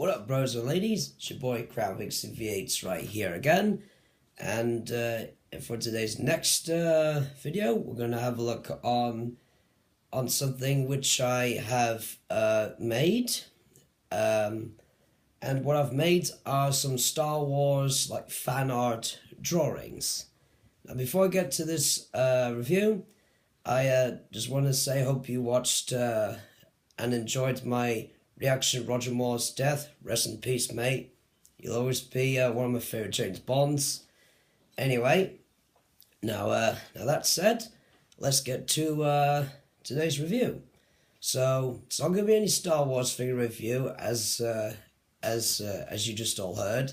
What up, bros and ladies? It's your boy CrownVixen right here again, and for today's next video, we're gonna have a look on something which I have made, and what I've made are some Star Wars like fan art drawings. Now, before I get to this review, I just want to say, hope you watched and enjoyed my reaction to Roger Moore's death. Rest in peace, mate. You'll always be one of my favourite James Bonds. Anyway, now that said, let's get to today's review. So it's not going to be any Star Wars figure review, as you just all heard.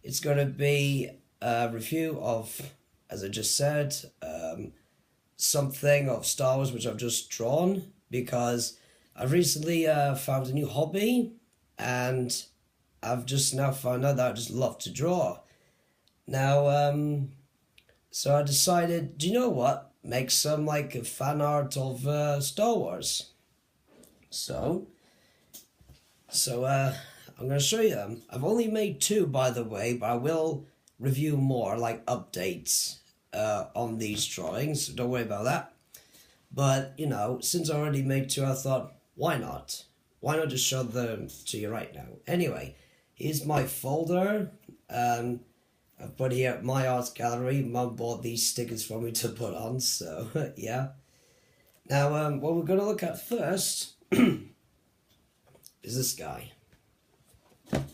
It's going to be a review of, as I just said, something of Star Wars which I've just drawn, because I've recently found a new hobby, and I've just now found out that I just love to draw. Now, so I decided, do you know what? Make some like fan art of Star Wars. So I'm going to show you them. I've only made 2, by the way, but I will review more, like updates on these drawings, so don't worry about that. But, you know, since I already made 2, I thought, why not? Why not just show them to you right now? Anyway, here's my folder. I've put here my art gallery. Mum bought these stickers for me to put on, so yeah. Now, what we're going to look at first is this guy.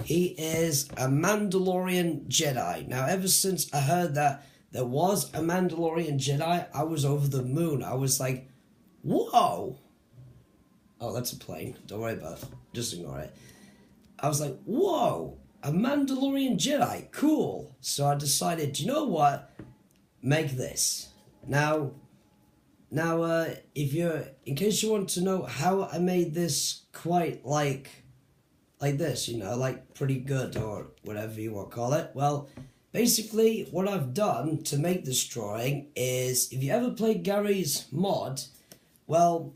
He is a Mandalorian Jedi. Now, ever since I heard that there was a Mandalorian Jedi, I was over the moon. I was like, whoa! Oh, that's a plane. Don't worry about it. Just ignore it. I was like, whoa, a Mandalorian Jedi. Cool. So I decided, you know what? Make this. Now, if you're, in case you want to know how I made this quite like this, you know, like pretty good, or whatever you want to call it. Well, basically what I've done to make this drawing is, if you ever played Gary's mod, well,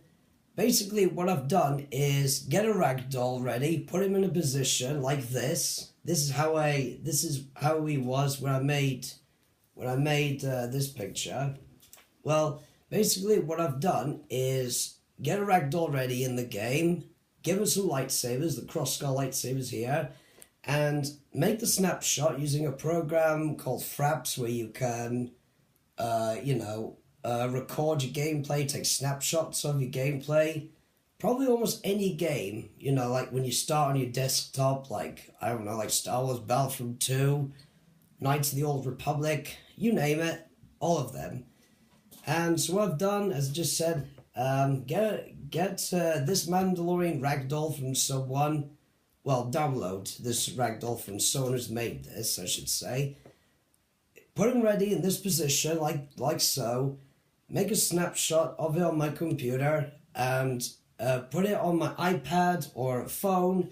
basically what I've done is get a ragdoll ready, put him in a position like this. This is how he was when I made this picture. Well, basically what I've done is get a ragdoll ready in the game, give him some lightsabers, the cross-skull lightsabers here, and make the snapshot using a program called Fraps, where you can, record your gameplay, take snapshots of your gameplay. Probably almost any game, you know, like when you start on your desktop, like, I don't know, like Star Wars Battlefront 2, Knights of the Old Republic, you name it, all of them. And so what I've done, as I just said, get this Mandalorian ragdoll from someone. Well, download this ragdoll from someone who's made this, I should say. Put him ready in this position, like so. Make a snapshot of it on my computer, and put it on my iPad or phone,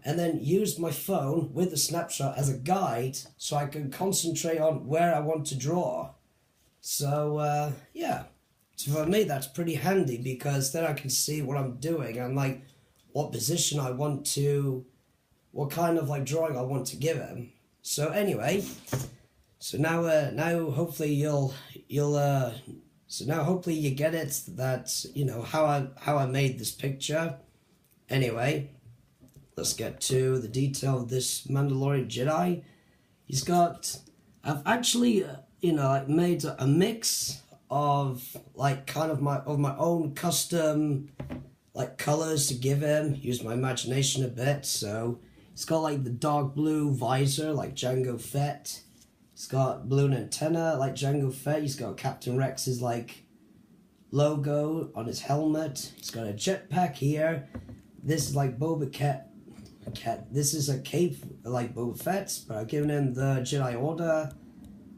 and then use my phone with the snapshot as a guide, so I can concentrate on where I want to draw. So, yeah. So for me, that's pretty handy, because then I can see what I'm doing, and like what position I want to, what kind of like drawing I want to give him. So anyway, so now hopefully hopefully you get it, that, you know, how I made this picture. Anyway, let's get to the detail of this Mandalorian Jedi. He's got, I've actually, like made a mix of like kind of my own custom like colors to give him, use my imagination a bit. So he's got like the dark blue visor like Jango Fett. He's got balloon antenna like Jango Fett. He's got Captain Rex's like logo on his helmet. He's got a jetpack here. This is like Boba Fett. This is a cape like Boba Fett's, but I've given him the Jedi Order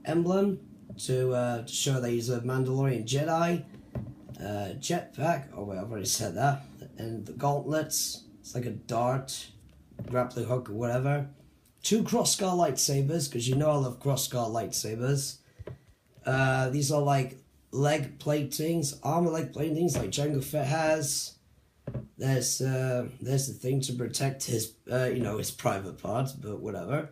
emblem to show that he's a Mandalorian Jedi. Jetpack. Oh wait, I've already said that. And the gauntlets. It's like a dart, grappling hook, or whatever. 2 cross-skull lightsabers, because you know I love cross-skull lightsabers. These are like leg platings, armor leg platings, like Jango Fett has. there's the thing to protect his his private parts, but whatever.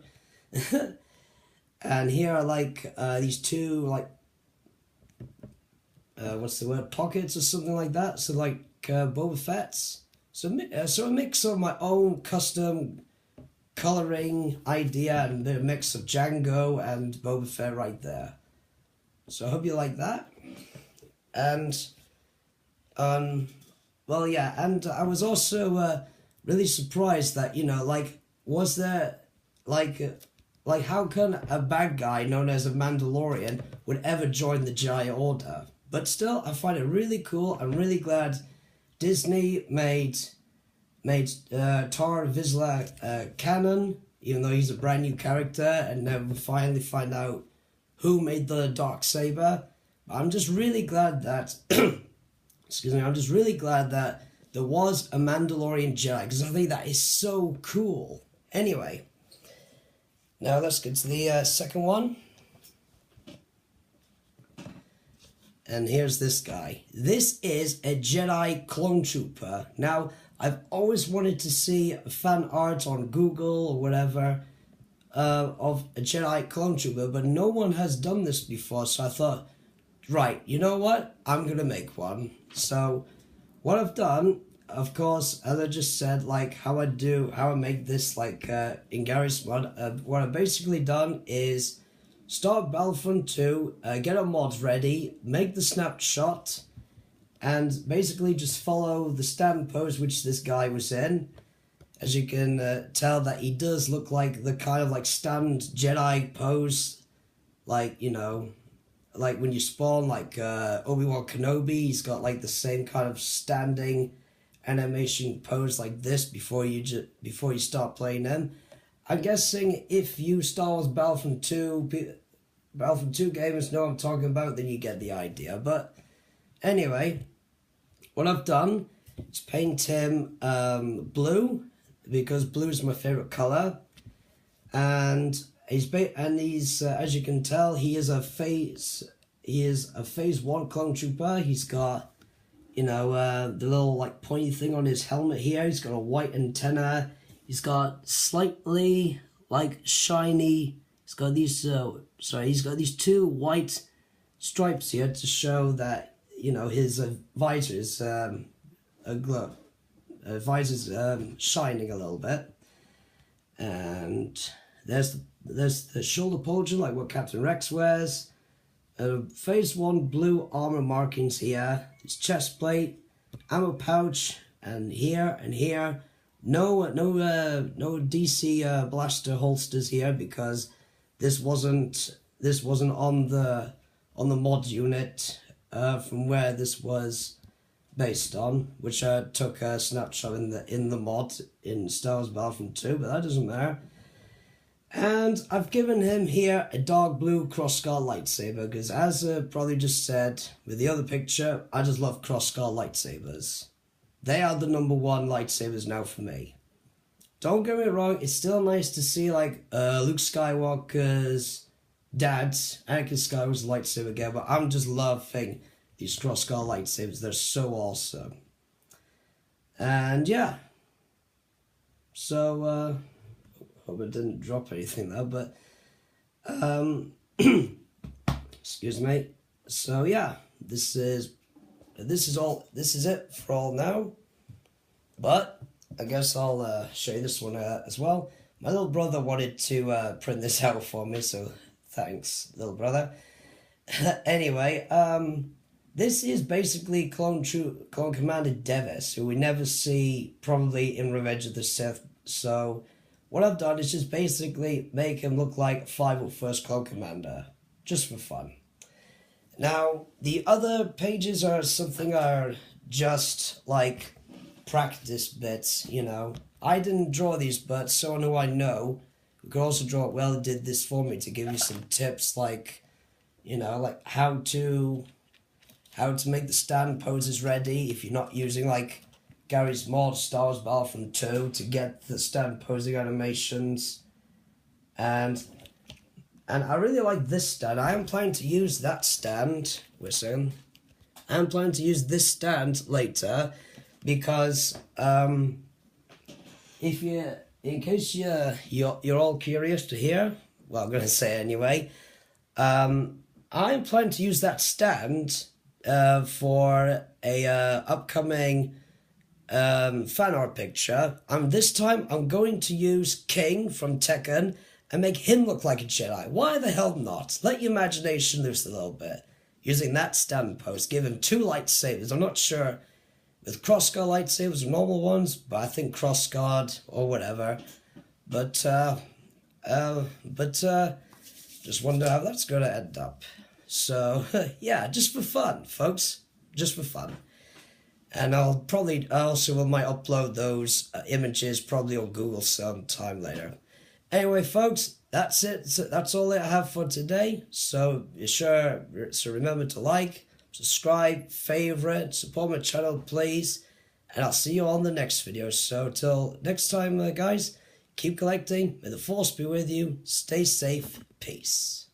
And here are like these two like what's the word, pockets or something like that. So like Boba Fett's. So a mix of my own custom colouring idea and a mix of Django and Boba Fett right there. So I hope you like that. And well, yeah, and I was also really surprised that, was there like how can a bad guy known as a Mandalorian would ever join the Jedi Order? But still, I find it really cool. I'm really glad Disney made Tar Vizsla canon, even though he's a brand new character, and now we finally find out who made the Darksaber. I'm just really glad that excuse me, I'm just really glad that there was a Mandalorian Jedi, because I think that is so cool. Anyway, now let's get to the second one. And here's this guy. This is a Jedi clone trooper. Now, I've always wanted to see fan art on Google or whatever of a Jedi clone trooper, but no one has done this before, so I thought, right, you know what? I'm going to make one. So, what I've done, of course, as I just said, like how I make this like in Gary's mod, what I've basically done is start Battlefront 2, get a mod ready, make the snapshot, and basically just follow the stand pose which this guy was in. As you can tell that he does look like the kind of like stand Jedi pose, like, like when you spawn, like Obi-Wan Kenobi, he's got like the same kind of standing animation pose like this before you start playing him. I'm guessing if you Star Wars Battlefront 2 gamers know what I'm talking about, then you get the idea. But anyway, what I've done is paint him blue, because blue is my favorite color, and he's as you can tell, he is a phase 1 clone trooper. He's got the little like pointy thing on his helmet here. He's got a white antenna. He's got slightly like shiny. He's got these he's got these two white stripes here to show that his visor is aglow. Visor's shining a little bit, and there's the shoulder pauldron like what Captain Rex wears. Phase 1 blue armor markings here. His chest plate, ammo pouch, and here. No DC blaster holsters here, because this wasn't on the mod unit from where this was based on, which I took a snapshot in the mod in Star Wars Battlefront 2, but that doesn't matter. And I've given him here a dark blue cross-skull lightsaber, because as I probably just said with the other picture, I just love cross-skull lightsabers. They are the #1 lightsabers now for me. Don't get me wrong, it's still nice to see like Luke Skywalker's dad, Anakin Skywalker's lightsaber again, but I'm just loving these cross-skull lightsabers. They're so awesome. And yeah, so hope it didn't drop anything there, but excuse me. So yeah, this is it for all now, but I guess I'll show you this one as well. My little brother wanted to print this out for me, so thanks, little brother. Anyway, this is basically Clone Commander Devis, who we never see probably in Revenge of the Sith. So what I've done is just basically make him look like 501st Clone Commander, just for fun. Now, the other pages are just like practice bits, I didn't draw these, but someone who I know who could also draw it well did this for me to give you some tips, like, like how to make the stand poses ready if you're not using like Gary's mod Star Wars Battlefront 2 to get the stand posing animations. And I really like this stand. I am planning to use that stand. I am planning to use this stand later because if you, in case you're all curious to hear, well, I'm going to say it anyway, I'm planning to use that stand for a upcoming fan art picture. This time I'm going to use King from Tekken and make him look like a Jedi. Why the hell not? Let your imagination loose a little bit. Using that stand post, give him 2 lightsabers. I'm not sure with crossguard lightsabers or normal ones, but I think crossguard or whatever. But just wonder how that's going to end up. So yeah, just for fun, folks. Just for fun. And I also might upload those images probably on Google sometime later. Anyway, folks, that's it. So that's all I have for today. So remember to like, subscribe, favorite, support my channel, please. And I'll see you on the next video. So till next time, guys, keep collecting. May the force be with you. Stay safe. Peace.